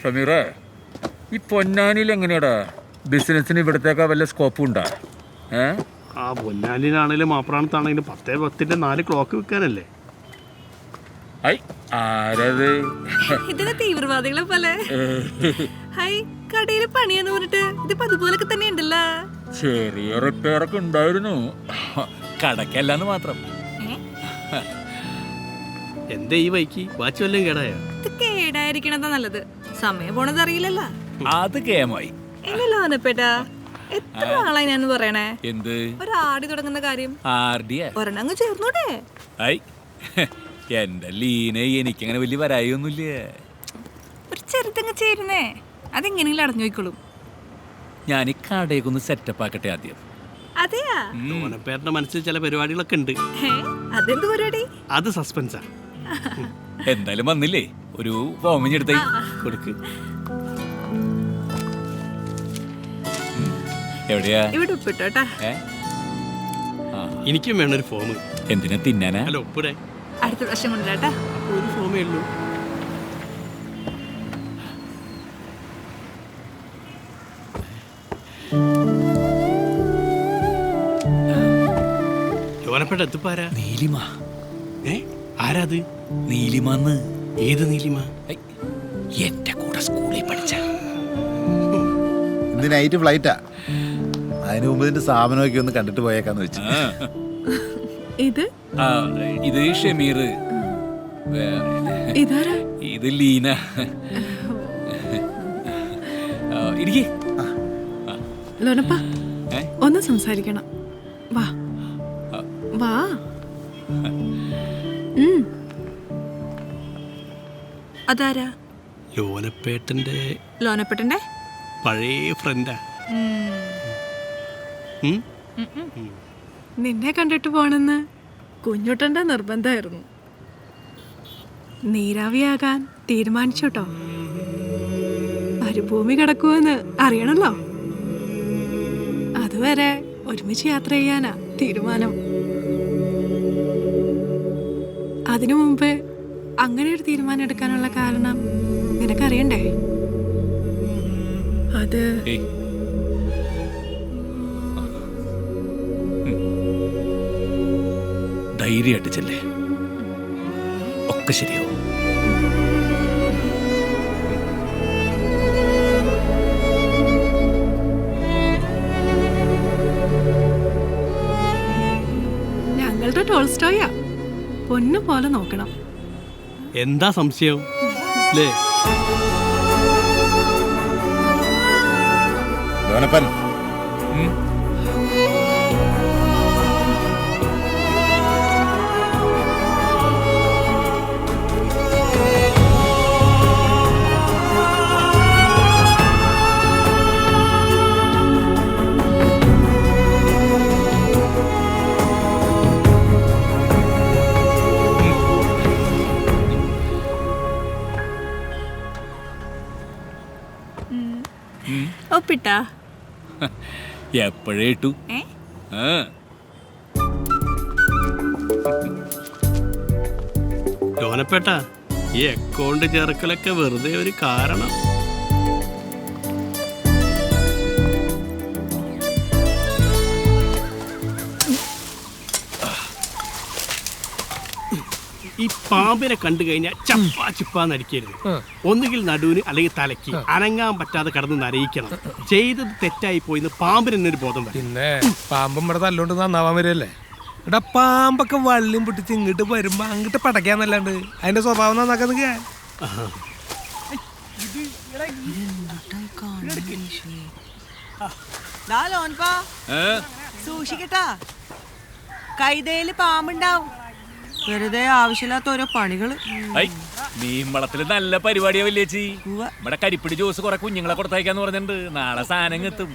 സമീറേ, ഈ പൊന്നാനിയിൽ എങ്ങനെയാടാ ബിസിനസ്സിന് ഇവിടത്തേക്കാ വല്ല സ്കോപ്പും ഉണ്ടാ? ആ പൊന്നാനിയിലാണെങ്കിലും മാപ്രാണത്താണെങ്കിലും 10:10 4 ക്ലോക്ക് വിൽക്കാനല്ലേ? ആരത്? ഇതിന് തീവ്രവാദികളെ പോലെ. ഹൈ, കടയില് പണിയെന്ന് പറഞ്ഞിട്ട് ഇതിപ്പോ അതുപോലൊക്കെ തന്നെ ഉണ്ടല്ലോ. ചെറിയ റിപ്പയറൊക്കെ ഉണ്ടായിരുന്നു, കടക്കല്ലാന്ന് മാത്രം. എന്താ ഈ വൈക്ക് വാച്ച് വല്ലതും കേടായോ? ഇത് കേടായിരിക്കണതാ നല്ലത്, സമയം പോണത് അറിയില്ലല്ലോ. അത് കേമായി. എങ്ങല്ലോ അവനപ്പേട്ടാ, എത്ര ആളായി ഞാൻ പറയണേ എന്ത്? ഒരാടി തുടങ്ങുന്ന കാര്യം. ഒരെണ്ണങ്ങ് ചേർന്നൂടെ? എന്റെ ലീന, എനിക്കങ്ങനെ വലിയ വരായൊന്നുമില്ല. ഒരു ചെറുതങ്ങ് ചേരുന്നേ, അതെങ്ങനെയെങ്കിലും അടഞ്ഞു പോയിക്കോളും. ഞാൻ ഈ കടയൊക്കെ സെറ്റപ്പ് ആക്കട്ടെ ആദ്യം. അതെയാ? ഓനപ്പേരുടെ മനസ്സിൽ ചില പരിപാടികളൊക്കെ ഉണ്ട്. അതെന്ത് പരിപാടി? അത് സസ്പെൻസാ. എന്തായാലും വന്നില്ലേ, ഒരു ഫോമിങ് എടുത്തേ കൊടുക്ക്. എവിടെയാ? ഇവിടെ ഒപ്പിട്ടോട്ടാ. എനിക്കും വേണം ഒരു ഫോം. എന്തിനാ? തിന്നാനാ? അല്ല, ഒപ്പിടെ. അടുത്ത പ്രാവശ്യം കൊണ്ടുവരാട്ടാ. ഒരു ഫോമേ ഉള്ളൂ. ലോനപ്പെട്ട എത്തിപ്പാരാ? നീലിമ. ആരാത്? നീലിമന്ന്. ഏത് നീലിമ? എന്റെ കൂടെ സ്കൂളിൽ പഠിച്ച. ഇന്ന് നൈറ്റ് ഫ്ലൈറ്റാ. അതിനു മുമ്പ് ഇതിന്റെ സ്ഥാപനമൊക്കെ ഒന്ന് കണ്ടിട്ട് പോയേക്കാന്ന് വെച്ചു. ഇത് ഷമീർ. ഇത് ലീന. ലോനപ്പ, ഒന്ന് സംസാരിക്കണം. വാ വാ. അതാരാ? ലോനപ്പേട്ടന്റെ പഴയ ഫ്രണ്ടാ. നിന്നെ കണ്ടിട്ട് പോണെന്ന് കുഞ്ഞുട്ടന്റെ നിർബന്ധമായിരുന്നു. നീരാവിയാകാൻ തീരുമാനിച്ചോട്ടോ. മരുഭൂമി കിടക്കുമെന്ന് അറിയണല്ലോ. അതുവരെ ഒരുമിച്ച് യാത്ര ചെയ്യാനാ തീരുമാനം. അതിനു മുമ്പ് അങ്ങനെ ഒരു തീരുമാനം എടുക്കാനുള്ള കാരണം നിനക്കറിയണ്ടേ? അത് ധൈര്യമായിട്ട് ചെല്ലേ, ഒക്കെ ശരിയാവും. ഞങ്ങളുടെ ടോൾസ്റ്റോയാ, പൊന്നു പോലെ നോക്കണം. എന്താ സംശയം അല്ലേ? ലോനപ്പൻ, ഒപ്പിട്ടാ? എപ്പോഴേ ഇട്ടു. ലോനപ്പേട്ട, ഈ അക്കൗണ്ട് ചേർക്കലൊക്കെ വെറുതെ ഒരു കാരണം. ഈ പാമ്പിനെ കണ്ടു കഴിഞ്ഞാൽ ചപ്പാ ചിപ്പാന്നടിക്കരുത്. ഒന്നുകിൽ നടുവിന് അല്ലെങ്കിൽ തലയ്ക്ക് അനങ്ങാൻ പറ്റാതെ കടന്ന് നരയിക്കണം. ചെയ്തത് തെറ്റായി പോയിന്ന് പാമ്പിന് എന്നൊരു ബോധം വരും. പിന്നെ പാമ്പും ഇവിടെ തല്ലോണ്ട് നന്നാവാൻ വരികയല്ലേ? ഇവിടെ പാമ്പൊക്കെ വള്ളിയും പൊട്ടിച്ച് ഇങ്ങോട്ട് വരുമ്പോ അങ്ങോട്ട് പടയ്ക്കാന്നല്ലാണ്ട് അതിന്റെ സ്വഭാവം നന്നാക്കാൻ നിൽക്കുക. സൂക്ഷിക്കട്ടാ, കൈതയില് പാമ്പുണ്ടാവും. വെറുതെ ആവശ്യമില്ലാത്ത ഓരോ പണികള്. മീൻവളത്തില് നല്ല പരിപാടിയാ വല്യേച്ചി. ഇവിടെ കരിപ്പിടി ജ്യൂസ് കുറെ കുഞ്ഞുങ്ങളെ കൊടുത്തയക്കാന്ന് പറഞ്ഞിട്ടുണ്ട്. നാളെ സാധനം എത്തും.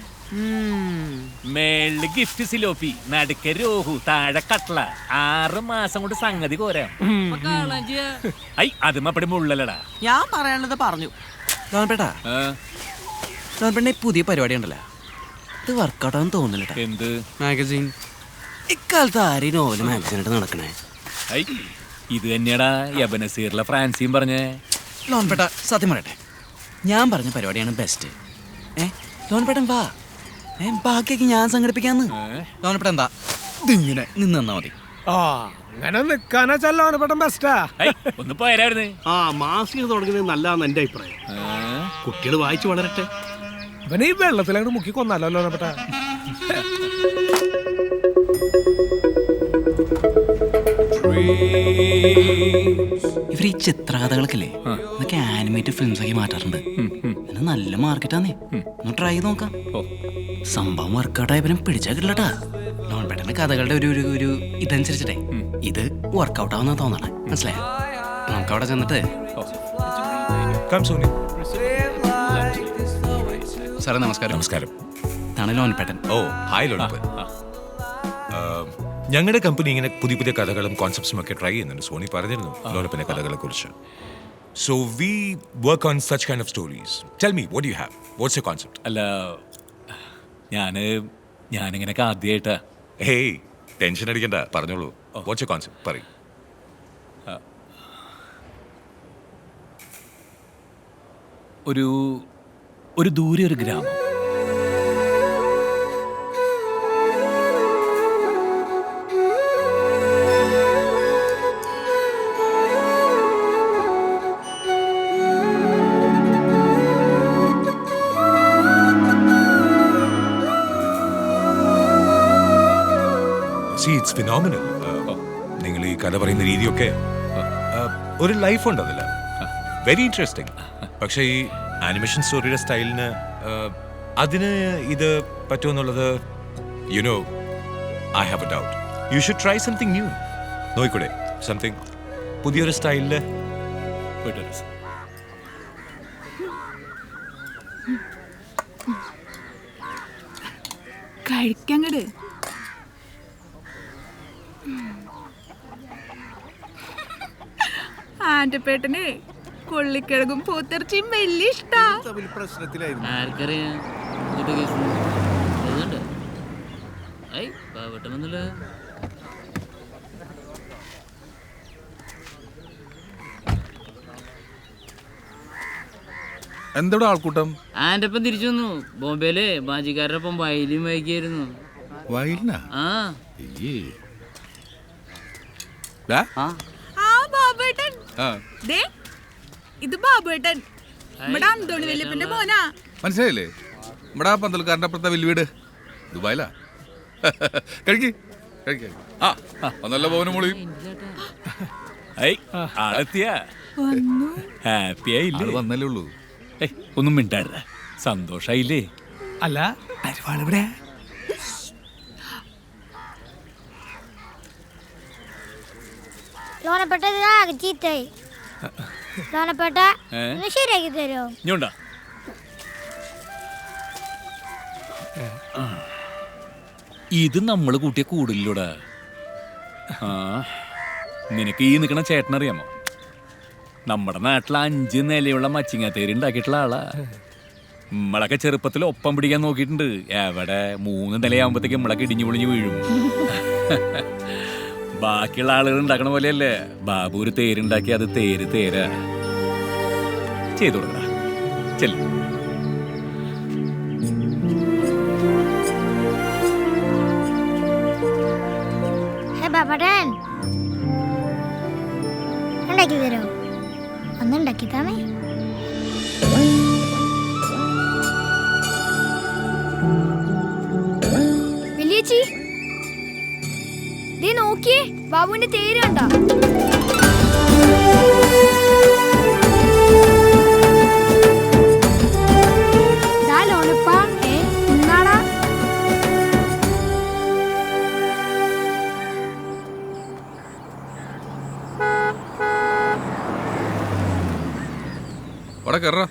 മേളില് ഗിഫ്റ്റ് സിലോപ്പി, നടുക്ക രോഹു, താഴെ കട്ട്ല. 6 മാസം കൊണ്ട് സംഗതി കോരാം. അതും അപ്പടി മുള്ളലടാ. ഞാൻ പറയാനുള്ളത് പറഞ്ഞു. പുതിയ പരിപാടി ഉണ്ടല്ലോ, ഇത് വർക്കൗട്ടാന്ന് തോന്നില്ല. എന്ത് മാഗസീൻ? ഇക്കാലത്ത് ആരെയും നോവല് മാഗസീനായിട്ട് നടക്കണേ? ഇത് തന്നെയാടാ യബനസീറിലെ ഫ്രാൻസിയും പറഞ്ഞേ. ലോൺപേട്ട, സത്യം പറയട്ടെ, ഞാൻ പറഞ്ഞ പരിപാടിയാണ് ബെസ്റ്റ്. ലോനപ്പേട്ടൻ വാ. ബാക്കിയൊക്കെ ഞാൻ സംഘടിപ്പിക്കാന്ന്. ലോനപ്പേട്ടൻ എന്താ ഇതിങ്ങനെ നിന്ന് തന്നാ മതി. ആ അങ്ങനെ നിക്കാനാ ലോനപ്പേട്ടൻ ബെസ്റ്റാ. ഒന്ന് പോരായിരുന്നു. ആ മാസിക തുടങ്ങുന്നത് നല്ലതാന്ന് എൻ്റെ അഭിപ്രായം. കുട്ടികൾ വായിച്ചു വളരട്ടെ. ഇവനെ ഈ വെള്ളത്തിലങ്ങോട്ട് മുക്കി കൊന്നാലോ ലോനപ്പേട്ട. ഇവർ ഈ ചിത്രകഥകളൊക്കെ ഇതൊക്കെ ആനിമേറ്റഡ് ഫിലിംസ് ആക്കി മാറ്റാറുണ്ട്. ഇത് നല്ല മാർക്കറ്റാന്നേ. ഒന്ന് ട്രൈ ചെയ്ത് നോക്കാം. സംഭവം വർക്കൗട്ടായ പിന്നെ പിടിച്ചാൽ കിട്ടില്ലട്ടാ. ലോൺപേട്ടന്റെ കഥകളുടെ ഒരു ഇതനുസരിച്ചിട്ടേ ഇത് വർക്കൗട്ട് ആവുന്ന തോന്നണേ. മനസ്സിലായോ? നമുക്ക് അവിടെ ചെന്നിട്ട് സാറേ നമസ്കാരം. നമസ്കാരം. ഇതാണ് ലോൺപേട്ടൻ. ഓ ഹായ് ലോണപ്പൻ. ഞങ്ങളുടെ കമ്പനി ഇങ്ങനെ പുതിയ പുതിയ കഥകളും കോൺസെപ്റ്റ്സും ഒക്കെ ട്രൈ ചെയ്യുന്നുണ്ട്. സോണി പറഞ്ഞിരുന്നു ലോണപ്പന്റെ കഥകളെ കുറിച്ച്. So we work on such kind of stories. Tell me what you have. What's your concept? അല്ല ഞാനിങ്ങനെ ആദ്യമായിട്ടാ. ഹേയ് ടെൻഷൻ അടിക്കണ്ട, പറഞ്ഞോളൂ. വാട്ട്സ് യുവർ കോൺസെപ്റ്റ് പറയൂ. ഒരു ദൂരെ ഒരു ഗ്രാമം. It's phenomenal. നിങ്ങൾ ഈ കഥ പറയുന്ന രീതിയൊക്കെ ഒരു ലൈഫ് ഉണ്ട് അതില്ല. Very interesting. പക്ഷേ ഈ ആനിമേഷൻ സ്റ്റോറിയുടെ സ്റ്റൈലിന് അതിന് ഇത് പറ്റുമെന്നുള്ളത് you know I have a doubt. You should try something new. നോയിക്കൂടെ സംതിങ് പുതിയൊരു സ്റ്റൈലില്? കഴിക്കങ്ങട്. ആന്റപ്പേട്ടന് കൊള്ളിക്കിഴകും പോത്തിറച്ചിയും വലിയ ഇഷ്ടാ. എന്തോടെ ആൾക്കൂട്ടം? ആന്റപ്പം തിരിച്ചു വന്നു. ബോംബെയിലെ ബാജിക്കാരുടെ ഒപ്പം വയലിൻ വായിക്കായിരുന്നു. വയലിനാ? ആ ബാബുവേട്ടൻ. ദേ ഇത് ബാബുവേട്ടൻ. ഇവിടെ അന്തോണി വല്യപ്പന്റെ മോനാ. മനസ്സിലായില്ലേ? നമ്മുടെ പന്തൽക്കാരന്റെ അപ്പുറത്തെ വലിയ വീട് ദുബായിലാ. കഴിക്ക് കഴിക്ക. നല്ല പോവനും മോളി. ഹാപ്പി ആയില്ലേ? വന്നല്ലേ ഉള്ളൂ. ഒന്നും മിണ്ടായിരുന്ന സന്തോഷായില്ലേ? അല്ല അരിവാളിവിടെ ലോനപ്പെട്ട ചീത്തായി. ലോനപ്പെട്ട ശരിയാക്കി തരുമോ? ഇഞ്ഞോണ്ടാ. ഇത് നമ്മള് കൂട്ടിയ കൂടില്ലൂടാ. നിനക്ക് ഈ നിക്കണ ചേട്ടനറിയാമോ? നമ്മുടെ നാട്ടിലെ 5 നിലയുള്ള മച്ചിങ്ങാത്തേരി ഉണ്ടാക്കിയിട്ടുള്ള ആളാ. നമ്മളൊക്കെ ചെറുപ്പത്തിൽ ഒപ്പം പിടിക്കാൻ നോക്കിയിട്ടുണ്ട്. എവിടെ 3 നിലയാകുമ്പോഴത്തേക്ക് നമ്മളൊക്കെ ഇടിഞ്ഞു പൊളിഞ്ഞു വീഴും. ബാക്കിയുള്ള ആളുകൾ ഉണ്ടാക്കണ പോലെയല്ലേ ബാബു ഒരു തേരുണ്ടാക്കി അത് തേരാ ചെയ്തു കൊടുക്കണ. ചെല്ലു. ബാബാട്ടൻ ഉണ്ടാക്കി തരോ? ഒന്നുണ്ടാക്കി തന്നെ. വലിയേച്ചി ദേ നോക്കിയേ, ബാബുവിന്റെ തേര് കണ്ട. അവിടെ കയറാ.